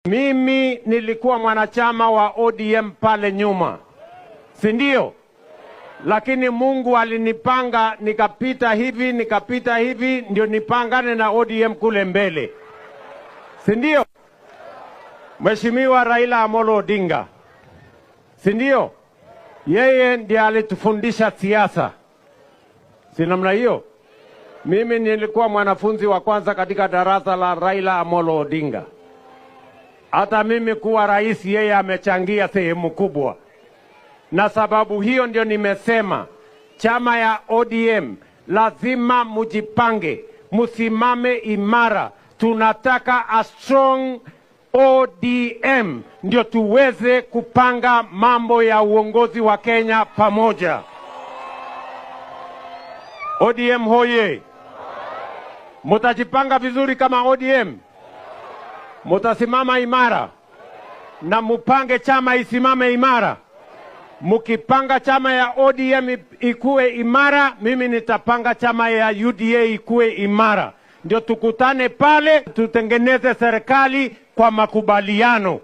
Mimi nilikuwa mwanachama wa ODM pale nyuma, si ndio? Lakini Mungu alinipanga nikapita hivi ndio nipangane na ODM kule mbele, si ndio? Mheshimiwa Raila Amolo Odinga, si ndio? Yeye ndiye alitufundisha siasa, si namna hiyo? Mimi nilikuwa mwanafunzi wa kwanza katika darasa la Raila Amolo Odinga. Hata mimi kuwa rais yeye amechangia sehemu kubwa. Na sababu hiyo ndio nimesema chama ya ODM lazima mujipange, musimame imara. Tunataka a strong ODM ndio tuweze kupanga mambo ya uongozi wa Kenya pamoja. ODM hoye! Mutajipanga vizuri kama ODM? Mutasimama imara na mupange chama isimame imara. Mukipanga chama ya ODM ikuwe imara, mimi nitapanga chama ya UDA ikuwe imara. Ndio tukutane pale tutengeneze serikali kwa makubaliano.